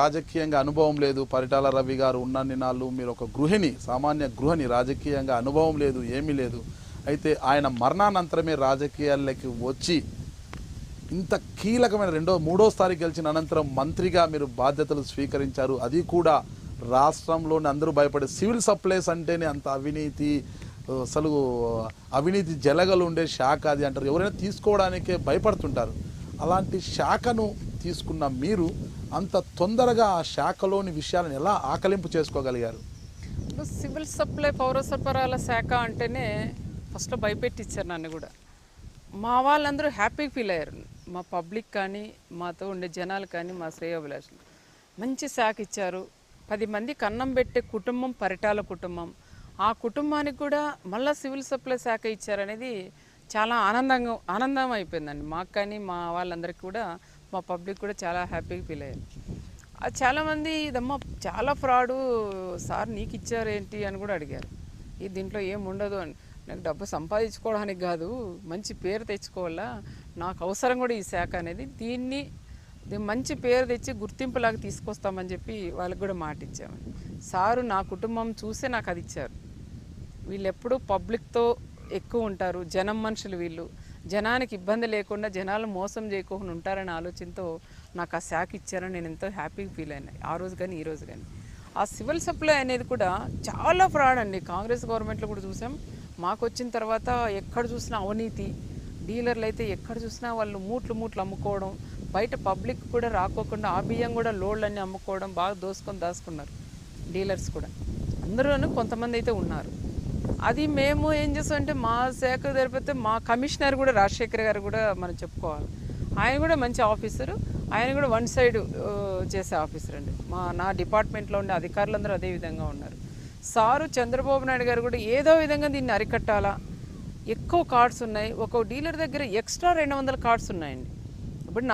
రాజకీయంగా అనుభవం లేదు, పరిటాల రవి గారు ఉన్నన్ని నాళ్ళు మీరు ఒక గృహిణి, సామాన్య గృహిణి, రాజకీయంగా అనుభవం లేదు, ఏమీ లేదు. అయితే ఆయన మరణానంతరమే రాజకీయాల్లోకి వచ్చి ఇంత కీలకమైన మూడోసారి గెలిచిన అనంతరం మంత్రిగా మీరు బాధ్యతలు స్వీకరించారు. అది కూడా రాష్ట్రంలోని అందరూ భయపడే సివిల్ సప్లైస్ అంటేనే అంత అవినీతి, అసలు అవినీతి జలగలు ఉండే శాఖ అది అంటారు. ఎవరైనా తీసుకోవడానికే భయపడుతుంటారు. అలాంటి శాఖను తీసుకున్న మీరు అంత తొందరగా ఆ శాఖలోని విషయాలను ఎలా ఆకలింపు చేసుకోగలిగారు? సివిల్ సప్లై పౌర సరఫరాల శాఖ అంటేనే ఫస్ట్ భయపెట్టించారు నన్ను కూడా. మా వాళ్ళందరూ హ్యాపీగా ఫీల్ అయ్యారు. మా పబ్లిక్ కానీ, మాతో ఉండే జనాలు కానీ, మా శ్రేయోభిలాషులు మంచి శాఖ ఇచ్చారు. 10 మందికి అన్నం పెట్టే కుటుంబం పరిటాల కుటుంబం. ఆ కుటుంబానికి కూడా మళ్ళీ సివిల్ సప్లై శాఖ ఇచ్చారనేది చాలా ఆనందం అయిపోయిందండి మాకు కానీ, మా వాళ్ళందరికీ కూడా, మా పబ్లిక్ కూడా చాలా హ్యాపీగా ఫీల్ అయ్యారు. చాలామంది ఇదమ్మా చాలా ఫ్రాడు సార్ నీకు ఇచ్చారేంటి అని కూడా అడిగారు. దీంట్లో ఏం ఉండదు అని. నాకు డబ్బు సంపాదించుకోవడానికి కాదు, మంచి పేరు తెచ్చుకోవాలా, నాకు అవసరం కూడా ఈ శాఖ అనేది. దీన్ని మంచి పేరు తెచ్చి గుర్తింపులాగా తీసుకొస్తామని చెప్పి వాళ్ళకి కూడా మాట ఇచ్చామని. సారు నా కుటుంబం చూసే నాకు అది ఇచ్చారు. వీళ్ళు ఎప్పుడూ పబ్లిక్తో ఎక్కువ ఉంటారు, జనం మనుషులు వీళ్ళు, జనానికి ఇబ్బంది లేకుండా, జనాలు మోసం చేయకుండా ఉంటారనే ఆలోచనతో నాకు ఆ శాఖ ఇచ్చారని నేను ఎంతో హ్యాపీగా ఫీల్ అయినా ఆ రోజు కానీ ఈ రోజు కానీ. ఆ సివిల్ సప్లై అనేది కూడా చాలా ఫ్రాడ్ అండి. కాంగ్రెస్ గవర్నమెంట్లో కూడా చూసాం. మాకు వచ్చిన తర్వాత ఎక్కడ చూసినా అవినీతి, డీలర్లు అయితే ఎక్కడ చూసినా వాళ్ళు మూట్లు అమ్ముకోవడం, బయట పబ్లిక్ కూడా రాకోకుండా ఆ బియ్యం కూడా లోడ్లన్నీ అమ్ముకోవడం, బాగా దాచుకున్నారు డీలర్స్ కూడా. అందరూ కొంతమంది అయితే ఉన్నారు. అది మేము ఏం చేస్తామంటే మా శాఖ జరిపితే మా కమిషనర్ కూడా రాజశేఖర్ గారు కూడా మనం చెప్పుకోవాలి. ఆయన కూడా మంచి ఆఫీసరు, ఆయన కూడా వన్ సైడ్ చేసే ఆఫీసర్ అండి. నా డిపార్ట్మెంట్లో ఉండే అధికారులందరూ అదే విధంగా ఉన్నారు. సారు చంద్రబాబు నాయుడు గారు కూడా ఏదో విధంగా దీన్ని అరికట్టాలా. ఎక్కువ కార్డ్స్ ఉన్నాయి, ఒక డీలర్ దగ్గర ఎక్స్ట్రా 200 కార్డ్స్ ఉన్నాయండి. ఇప్పుడు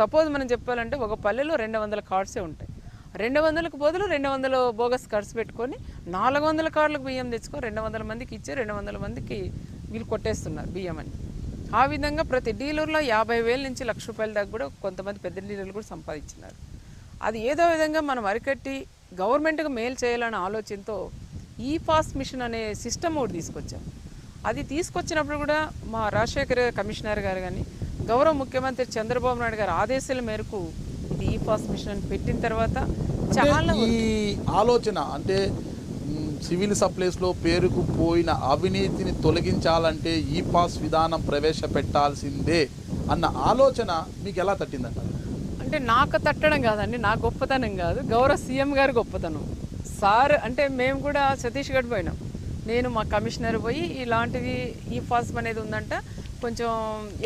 సపోజ్ మనం చెప్పాలంటే ఒక పల్లెలో 200 కార్డ్సే ఉంటాయి. 200కు బదులు 200 బోగస్ కార్డ్స్ పెట్టుకొని 400 కార్డులకు బియ్యం తెచ్చుకో 200 మందికి ఇచ్చే 200 మందికి వీళ్ళు కొట్టేస్తున్నారు బియ్యం అని. ఆ విధంగా ప్రతి డీలర్లో 50,000 నుంచి ₹1,00,000 దాకా కూడా కొంతమంది పెద్ద డీలర్లు కూడా సంపాదించినారు. అది ఏదో విధంగా మనం అరికట్టి గవర్నమెంట్కి మేలు చేయాలనే ఆలోచనతో ఈ పాస్ మిషన్ అనే సిస్టమ్ ఒకటి తీసుకొచ్చాం. అది తీసుకొచ్చినప్పుడు కూడా మా రాజశేఖర్ కమిషనర్ గారు కానీ, గౌరవ ముఖ్యమంత్రి చంద్రబాబు నాయుడు గారి ఆదేశాల మేరకు ఇది ఈ పాస్ మిషన్ పెట్టిన తర్వాత చాలా ఈ ఆలోచన అంటే సివిల్ సప్లైస్లో పేరుకు పోయిన అవినీతిని తొలగించాలంటే ఈ పాస్ విధానం ప్రవేశపెట్టాల్సిందే అన్న ఆలోచన మీకు ఎలా తట్టిందంట? అంటే నాకు తట్టడం కాదండి, నా గొప్పతనం కాదు, గౌరవ సీఎం గారి గొప్పతనం. సార్ అంటే మేము కూడా ఛత్తీస్గఢ్ పోయినాం. నేను మా కమిషనర్ పోయి ఇలాంటివి ఈ పాస్ అనేది ఉందంట, కొంచెం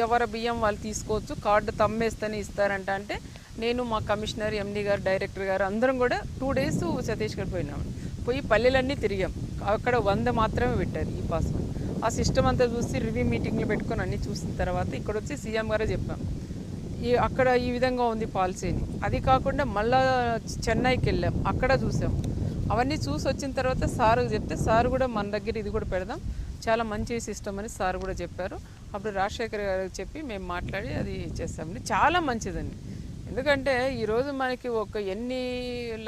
ఎవరి బియ్యం వాళ్ళు తీసుకోవచ్చు, కార్డు తమ్మేస్తేనే ఇస్తారంట. అంటే నేను మా కమిషనర్, ఎండీ గారు, డైరెక్టర్ గారు అందరం కూడా 2 days ఛత్తీస్గఢ్ పోయినాము. పోయి పల్లెలన్నీ తిరిగాం. అక్కడ 100 మాత్రమే పెట్టారు ఈ పాస్. ఆ సిస్టమ్ అంతా చూసి రివ్యూ మీటింగ్లు పెట్టుకొని అన్నీ చూసిన తర్వాత ఇక్కడ వచ్చి సీఎం గారే చెప్పాం అక్కడ ఈ విధంగా ఉంది పాలసీని. అది కాకుండా మళ్ళా చెన్నైకి వెళ్ళాం, అక్కడ చూసాం. అవన్నీ చూసి వచ్చిన తర్వాత సారు చెప్తే సారు కూడా మన దగ్గర ఇది కూడా పెడదాం, చాలా మంచి సిస్టమ్ అని సార్ కూడా చెప్పారు. అప్పుడు రాజశేఖర్ గారికి చెప్పి మేము మాట్లాడి అది చేస్తామండి. చాలా మంచిదండి. ఎందుకంటే ఈరోజు మనకి ఎన్ని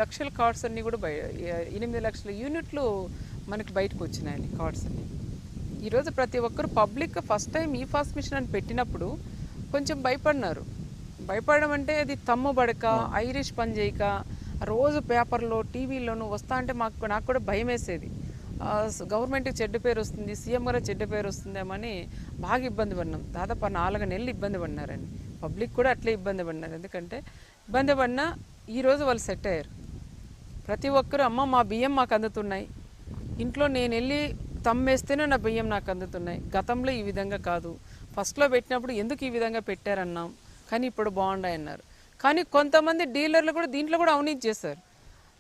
లక్షల కార్డ్స్ అన్నీ కూడా 8 లక్షల యూనిట్లు మనకి బయటకు వచ్చినాయండి కార్డ్స్ అన్నీ. ఈరోజు ప్రతి ఒక్కరు పబ్లిక్ ఫస్ట్ టైం ఈ పాస్ మిషన్ అని పెట్టినప్పుడు కొంచెం భయపడినారు. భయపడడం అంటే అది తమ్ము బడక, ఐరిష్ పని చేయక, రోజు పేపర్లో టీవీలోనూ వస్తా అంటే నాకు కూడా భయం వేసేది. గవర్నమెంట్కి చెడ్డ పేరు వస్తుంది, సీఎం గారు చెడ్డ పేరు వస్తుందేమని బాగా ఇబ్బంది పడినాం. దాదాపు 4 నెలలు ఇబ్బంది పడినారండి. పబ్లిక్ కూడా అట్లే ఇబ్బంది పడినారు. ఎందుకంటే ఇబ్బంది పడినా ఈరోజు వాళ్ళు సెట్ అయ్యారు. ప్రతి ఒక్కరు అమ్మ మా బియ్యం మాకు అందుతున్నాయి, ఇంట్లో నేను వెళ్ళి తమ్మేస్తేనే నా బియ్యం నాకు అందుతున్నాయి, గతంలో ఈ విధంగా కాదు, ఫస్ట్లో పెట్టినప్పుడు ఎందుకు ఈ విధంగా పెట్టారన్నాం కానీ ఇప్పుడు బాగుండాయి అన్నారు. కానీ కొంతమంది డీలర్లు కూడా దీంట్లో కూడా అవినీతి చేశారు.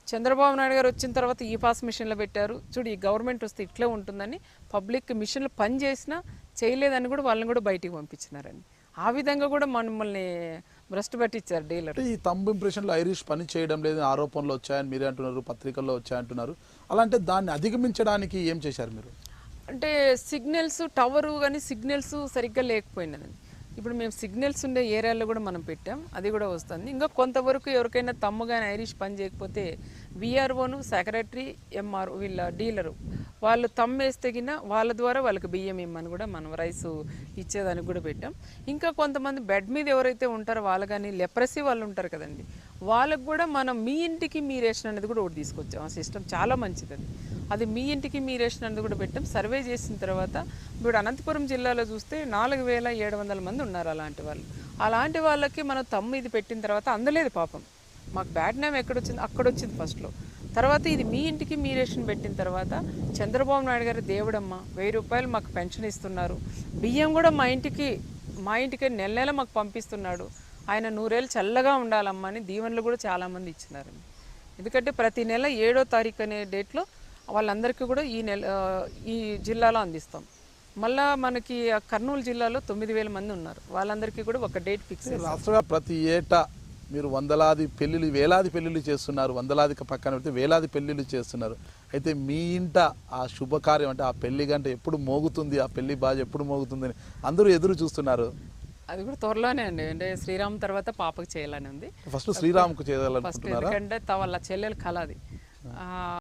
చంద్రబాబు నాయుడు గారు వచ్చిన తర్వాత ఈ పాస్ మిషన్లో పెట్టారు, చూడు ఈ గవర్నమెంట్ వస్తే ఇట్లే ఉంటుందని పబ్లిక్ మిషన్లు పని చేసినా చేయలేదని కూడా వాళ్ళని కూడా బయటికి పంపించినారండి. ఆ విధంగా కూడా మమ్మల్ని భ్రష్టు పట్టించారు డీలర్. ఈ తంబు ఇంప్రెషన్లో ఐరిష్ పని చేయడం లేదు ఆరోపణలు వచ్చాయని మీరే అంటున్నారు, పత్రికల్లో వచ్చాయంటున్నారు. అలాంటే దాన్ని అధిగమించడానికి ఏం చేశారు మీరు? అంటే సిగ్నల్స్ టవరు కానీ సిగ్నల్స్ సరిగ్గా లేకపోయినదండి. ఇప్పుడు మేము సిగ్నల్స్ ఉండే ఏరియాలో కూడా మనం పెట్టాం, అది కూడా వస్తుంది. ఇంకా కొంతవరకు ఎవరికైనా తమ్ము కానీ ఐరిష్ పని చేయకపోతే విఆర్ఓను, సెక్రటరీ, ఎంఆర్ వీళ్ళ డీలరు వాళ్ళు తమ్ము వేస్తే గిన వాళ్ళ ద్వారా వాళ్ళకి బియ్యం ఇమ్మని కూడా మనం రైస్ ఇచ్చేదానికి కూడా పెట్టాం. ఇంకా కొంతమంది బెడ్ మీద ఎవరైతే ఉంటారో వాళ్ళు కానీ లెప్రసీ వాళ్ళు ఉంటారు కదండి, వాళ్ళకు కూడా మనం మీ ఇంటికి మీ రేషన్ అనేది కూడా ఒకటి తీసుకొచ్చాం. ఆ సిస్టమ్ చాలా మంచిది. అది మీ ఇంటికి మీ రేషన్ అనేది కూడా పెట్టాం. సర్వే చేసిన తర్వాత ఇప్పుడు అనంతపురం జిల్లాలో చూస్తే 4700 మంది ఉన్నారు అలాంటి వాళ్ళకి మనం తమ్ము ఇది పెట్టిన తర్వాత అందలేదు పాపం. మాకు బ్యాడ్ నేమ్ ఎక్కడొచ్చింది, అక్కడొచ్చింది ఫస్ట్లో. తర్వాత ఇది మీ ఇంటికి మీ రేషన్ పెట్టిన తర్వాత చంద్రబాబు నాయుడు గారు దేవుడమ్మ 1000 రూపాయలు మాకు పెన్షన్ ఇస్తున్నారు, బియ్యం కూడా మా ఇంటికి నెల నెల మాకు పంపిస్తున్నాడు, ఆయన 100 ఏళ్ళు చల్లగా ఉండాలమ్మా అని దీవెనలు కూడా చాలామంది ఇచ్చినారు. ఎందుకంటే ప్రతి నెల 7వ తారీఖు అనే డేట్లో వాళ్ళందరికీ కూడా ఈ జిల్లాలో అందిస్తాం. మళ్ళా మనకి కర్నూలు జిల్లాలో 9000 మంది ఉన్నారు, వాళ్ళందరికీ కూడా ఒక డేట్ ఫిక్స్. రాష్ట్రంగా ప్రతి ఏటా మీరు వందలాది పెళ్ళిళ్ళు, వేలాది పెళ్ళిళ్ళు చేస్తున్నారు, వందలాది పక్కన పెడితే వేలాది పెళ్ళిళ్ళు చేస్తున్నారు. అయితే మీ ఇంట ఆ శుభకార్యం అంటే ఆ పెళ్లి గంట ఎప్పుడు మోగుతుంది, ఆ పెళ్లి బాజ ఎప్పుడు మోగుతుందని అందరూ ఎదురు చూస్తున్నారు. అది కూడా త్వరలోనే అండి, అంటే శ్రీరామ్ తర్వాత పాపకు చేయాలని ఉంది. ఫస్ట్ శ్రీరామ్కు చేయాలనుకుంటున్నారా? ఎందుకంటే వాళ్ళ చెల్లెలు కళ అది.